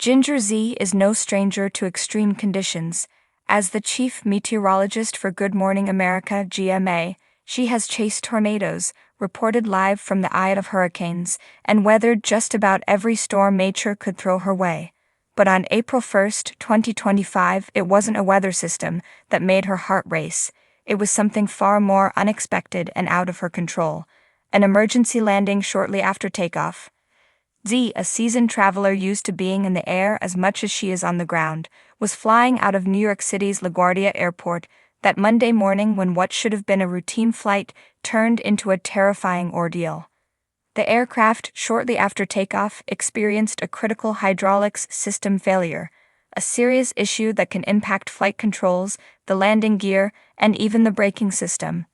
Ginger Z is no stranger to extreme conditions. As the chief meteorologist for Good Morning America (GMA), she has chased tornadoes, reported live from the eye of hurricanes, and weathered just about every storm nature could throw her way. But on April 1, 2025, it wasn't a weather system that made her heart race. It was something far more unexpected and out of her control: an emergency landing shortly after takeoff. Z, a seasoned traveler used to being in the air as much as she is on the ground, was flying out of New York City's LaGuardia Airport that Monday morning when what should have been a routine flight turned into a terrifying ordeal. The aircraft, shortly after takeoff, experienced a critical hydraulics system failure, a serious issue that can impact flight controls, the landing gear, and even the braking system.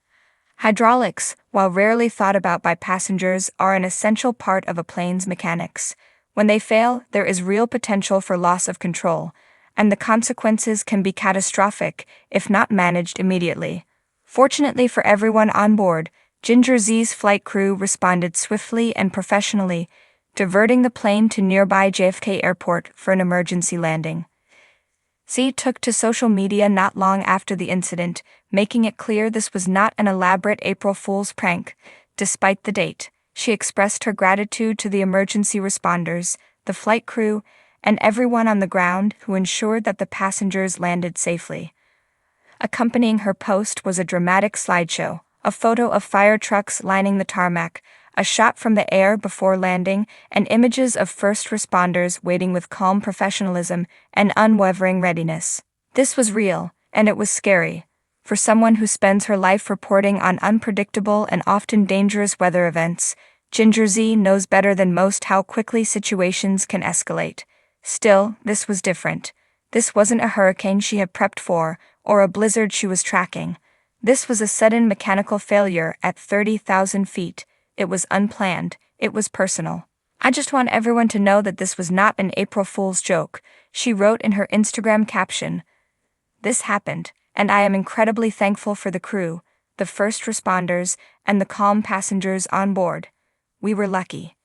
Hydraulics, while rarely thought about by passengers, are an essential part of a plane's mechanics. When they fail, there is real potential for loss of control, and the consequences can be catastrophic if not managed immediately. Fortunately for everyone on board, Ginger Z's flight crew responded swiftly and professionally, diverting the plane to nearby JFK Airport for an emergency landing. Z took to social media not long after the incident, making it clear this was not an elaborate April Fool's prank. Despite the date, she expressed her gratitude to the emergency responders, the flight crew, and everyone on the ground who ensured that the passengers landed safely. Accompanying her post was a dramatic slideshow, a photo of fire trucks lining the tarmac, a shot from the air before landing, and images of first responders waiting with calm professionalism and unwavering readiness. This was real, and it was scary. For someone who spends her life reporting on unpredictable and often dangerous weather events, Ginger Z knows better than most how quickly situations can escalate. Still, this was different. This wasn't a hurricane she had prepped for, or a blizzard she was tracking. This was a sudden mechanical failure at 30,000 feet. It was unplanned, it was personal. "I just want everyone to know that this was not an April Fool's joke," she wrote in her Instagram caption. "This happened, and I am incredibly thankful for the crew, the first responders, and the calm passengers on board. We were lucky."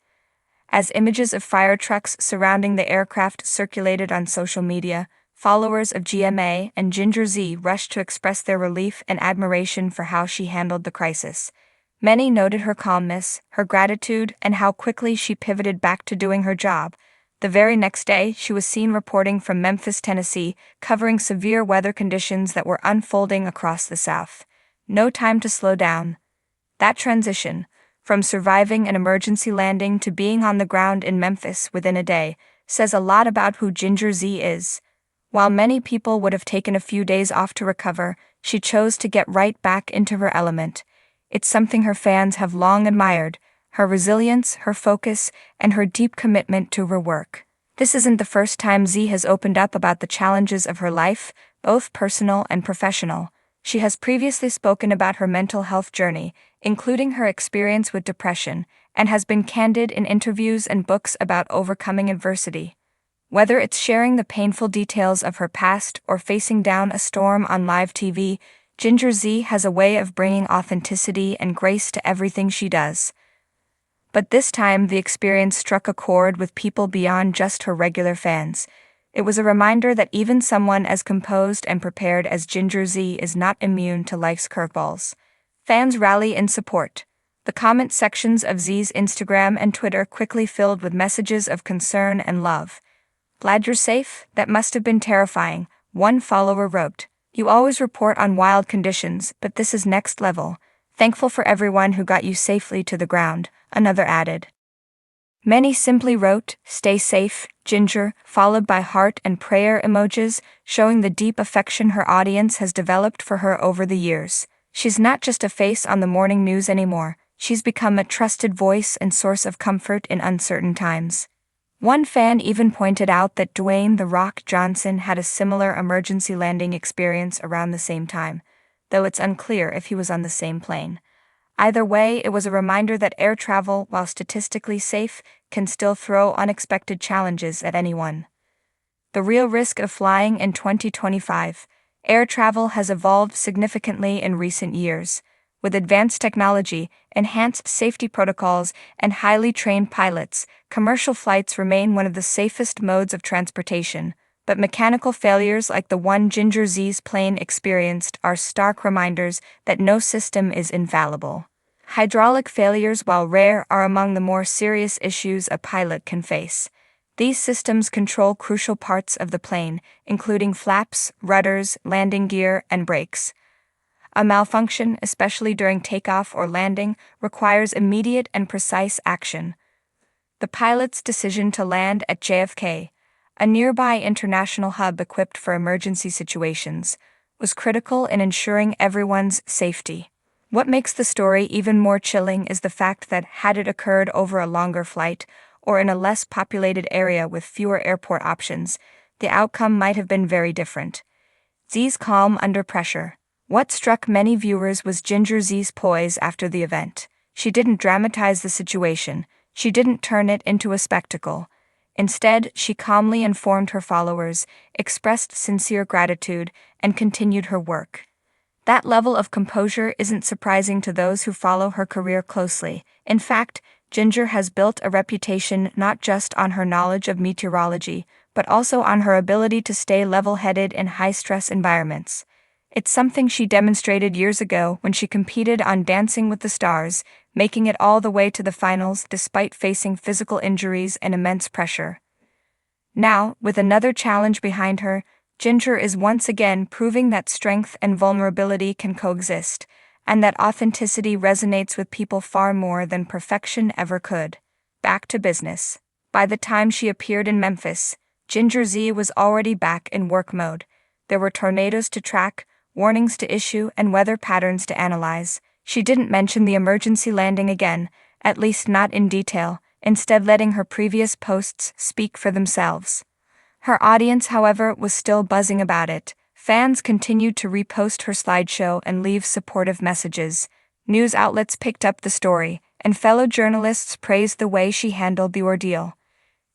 As images of fire trucks surrounding the aircraft circulated on social media, followers of GMA and Ginger Z rushed to express their relief and admiration for how she handled the crisis. Many noted her calmness, her gratitude, and how quickly she pivoted back to doing her job. The very next day, she was seen reporting from Memphis, Tennessee, covering severe weather conditions that were unfolding across the South. No time to slow down. That transition, from surviving an emergency landing to being on the ground in Memphis within a day, says a lot about who Ginger Z is. While many people would have taken a few days off to recover, she chose to get right back into her element. It's something her fans have long admired: her resilience, her focus, and her deep commitment to her work. This isn't the first time Z has opened up about the challenges of her life, both personal and professional. She has previously spoken about her mental health journey, including her experience with depression, and has been candid in interviews and books about overcoming adversity. Whether it's sharing the painful details of her past or facing down a storm on live TV, Ginger Z has a way of bringing authenticity and grace to everything she does. But this time the experience struck a chord with people beyond just her regular fans. It was a reminder that even someone as composed and prepared as Ginger Z is not immune to life's curveballs. Fans rally in support. The comment sections of Z's Instagram and Twitter quickly filled with messages of concern and love. "Glad you're safe? That must have been terrifying," one follower wrote. "You always report on wild conditions, but this is next level. Thankful for everyone who got you safely to the ground," another added. Many simply wrote, "Stay safe, Ginger," followed by heart and prayer emojis, showing the deep affection her audience has developed for her over the years. She's not just a face on the morning news anymore. She's become a trusted voice and source of comfort in uncertain times. One fan even pointed out that Dwayne "The Rock" Johnson had a similar emergency landing experience around the same time, though it's unclear if he was on the same plane. Either way, it was a reminder that air travel, while statistically safe, can still throw unexpected challenges at anyone. The real risk of flying in 2025. Air travel has evolved significantly in recent years. With advanced technology, enhanced safety protocols, and highly trained pilots, commercial flights remain one of the safest modes of transportation. But mechanical failures like the one Ginger Z's plane experienced are stark reminders that no system is infallible. Hydraulic failures, while rare, are among the more serious issues a pilot can face. These systems control crucial parts of the plane, including flaps, rudders, landing gear, and brakes. A malfunction, especially during takeoff or landing, requires immediate and precise action. The pilot's decision to land at JFK, a nearby international hub equipped for emergency situations, was critical in ensuring everyone's safety. What makes the story even more chilling is the fact that, had it occurred over a longer flight, or in a less populated area with fewer airport options, the outcome might have been very different. Z's calm under pressure. What struck many viewers was Ginger Z's poise after the event. She didn't dramatize the situation, she didn't turn it into a spectacle. Instead, she calmly informed her followers, expressed sincere gratitude, and continued her work. That level of composure isn't surprising to those who follow her career closely. In fact, Ginger has built a reputation not just on her knowledge of meteorology, but also on her ability to stay level-headed in high-stress environments. It's something she demonstrated years ago when she competed on Dancing with the Stars, making it all the way to the finals despite facing physical injuries and immense pressure. Now, with another challenge behind her, Ginger is once again proving that strength and vulnerability can coexist, and that authenticity resonates with people far more than perfection ever could. Back to business. By the time she appeared in Memphis, Ginger Z was already back in work mode. There were tornadoes to track, warnings to issue, and weather patterns to analyze. She didn't mention the emergency landing again, at least not in detail, instead letting her previous posts speak for themselves. Her audience, however, was still buzzing about it. Fans continued to repost her slideshow and leave supportive messages. News outlets picked up the story, and fellow journalists praised the way she handled the ordeal.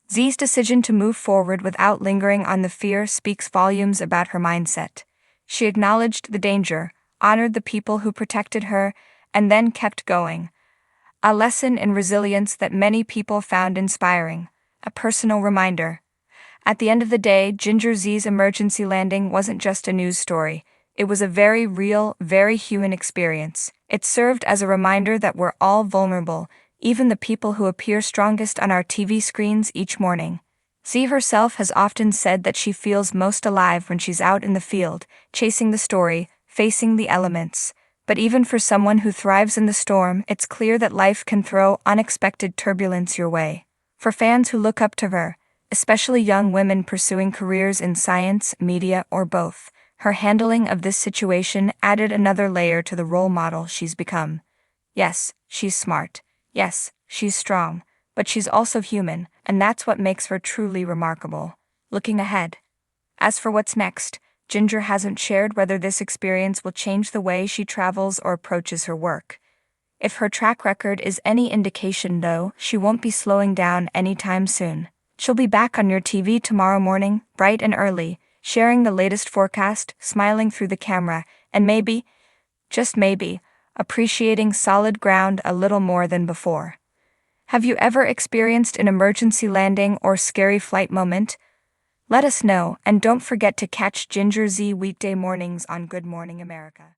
Z's decision to move forward without lingering on the fear speaks volumes about her mindset. She acknowledged the danger, honored the people who protected her, and then kept going. A lesson in resilience that many people found inspiring. A personal reminder. At the end of the day, Ginger Z's emergency landing wasn't just a news story. It was a very real, very human experience. It served as a reminder that we're all vulnerable, even the people who appear strongest on our TV screens each morning. Z herself has often said that she feels most alive when she's out in the field, chasing the story, facing the elements. But even for someone who thrives in the storm, it's clear that life can throw unexpected turbulence your way. For fans who look up to her, especially young women pursuing careers in science, media, or both, her handling of this situation added another layer to the role model she's become. Yes, she's smart. Yes, she's strong. But she's also human, and that's what makes her truly remarkable. Looking ahead. As for what's next, Ginger hasn't shared whether this experience will change the way she travels or approaches her work. If her track record is any indication, though, she won't be slowing down anytime soon. She'll be back on your TV tomorrow morning, bright and early, sharing the latest forecast, smiling through the camera, and maybe, just maybe, appreciating solid ground a little more than before. Have you ever experienced an emergency landing or scary flight moment? Let us know, and don't forget to catch Ginger Z weekday mornings on Good Morning America.